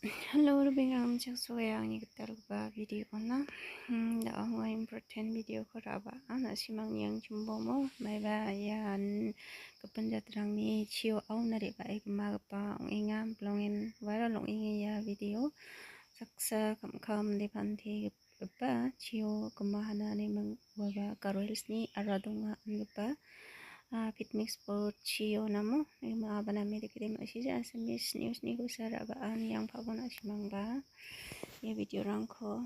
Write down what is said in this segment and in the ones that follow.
Hello, Rubingram Chaksoyang Nikitalba video na ang important video ko raba ana simang yang chumbomo may ba yan kapandatrang ni chiyo au na riba ay magpa ang ingam plongin wala long ya video saksa kam di panti pa chiyo kumahana ni mang waba karoils ni aradong nga Pitmix po chiyo namo ay mga banami dikit masih sa news ni ko sa rabaan yang pabona simang ba ya video rangko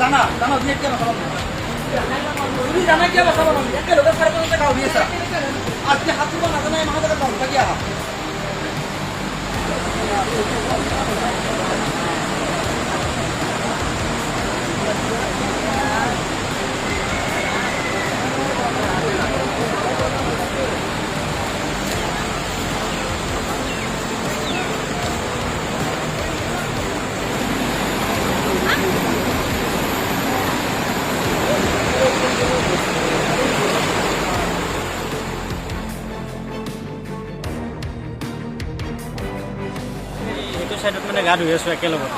दाना दिए क्या मतलब तुम जाना क्या बस अब एक लोग सारे तो का हुई है आज के हाथ को ना जाना है महादेव का उनका क्या সাইডত মানে গা ধুই আছোঁ একেলগত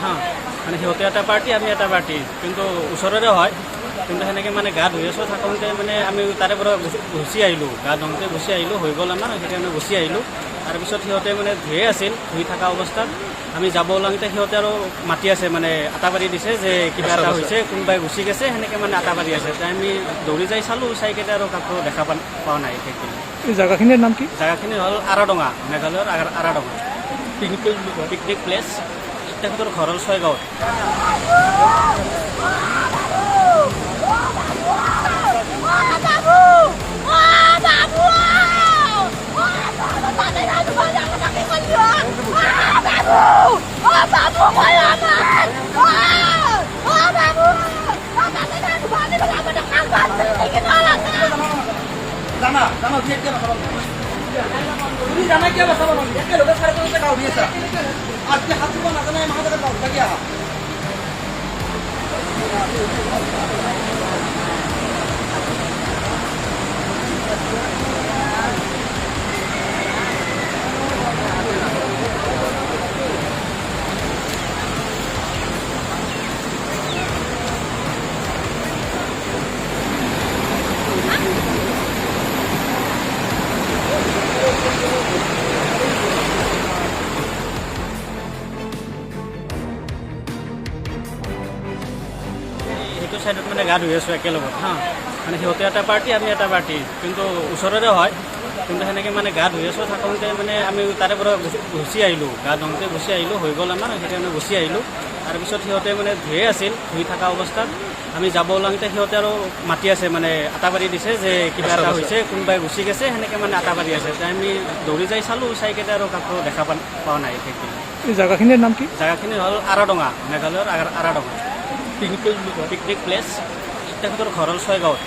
মানে সিহঁতে এটা পাৰ্টি আমি এটা পাৰ্টি কিন্তু ওচৰৰে হয় কিন্তু সেনেকৈ মানে গা ধুই আছোঁ থাকোঁতে মানে আমি তাৰে পৰা গুচি আহিলোঁ গা ধুওঁতে গুচি আহিলোঁ হৈ গ'ল আমাৰ সেইকাৰণে গুচি আহিলোঁ তাৰপিছত সিহঁতে মানে ধুয়ে আছিল ধুই থকা অৱস্থাত আমি যাব ওলাওঁতে সিহঁতে আৰু মাতি আছে মানে আটা পাৰি দিছে যে কিবা এটা হৈছে কোনোবাই গুচি গৈছে সেনেকৈ মানে আটা পাৰি আছে আমি দৌৰি যাই চালোঁ চাই কেইটা আৰু কাকো দেখা পোৱা নাই সেইখিনি জাগাখিনিৰ নাম কি? জাগাখিনি হ'ল আৰাডঙা মেঘালয়ৰ আৰাডঙা পিকনিক প্লেচ তেখেতৰ ঘৰ হ'ল ছয়গাঁৱত दाना दिए क्या मतलब तुम जाना क्या बस अब एक लोग सारे तो का हुई है आज के हाथ को ना जाना है महादेव का उनका क्या সেইটো সাইডত মানে গা ধুই আছোঁ একেলগত মানে সিহঁতে এটা পাৰ্টি আমি এটা পাৰ্টি কিন্তু ওচৰৰে হয় কিন্তু সেনেকৈ মানে গা ধুই আছোঁ থাকোঁতে মানে আমি তাৰে পৰা গুচি আহিলোঁ গা ধুওঁতে গুচি আহিলোঁ হৈ গ'ল আমাৰ সেইকাৰণে গুচি আহিলোঁ তাৰপিছত সিহঁতে মানে ধুয়ে আছিল ধুই থকা অৱস্থাত আমি যাব ওলাওঁতে সিহঁতে আৰু মাতি আছে মানে আটা পাৰি দিছে যে কিবা এটা হৈছে কোনোবাই গুচি গৈছে সেনেকৈ মানে আটা পাৰি আছে আমি দৌৰি যাই চালোঁ চাই কেইটা আৰু কাকো দেখা পোৱা নাই সেইখিনি জাগাখিনিৰ নাম কি? জাগাখিনি হ'ল আৰাডঙা মেঘালয়ৰ আৰাডঙা পিকনিক প্লেচ তেখেতৰ ঘৰ হ'ল ছয়গাঁৱত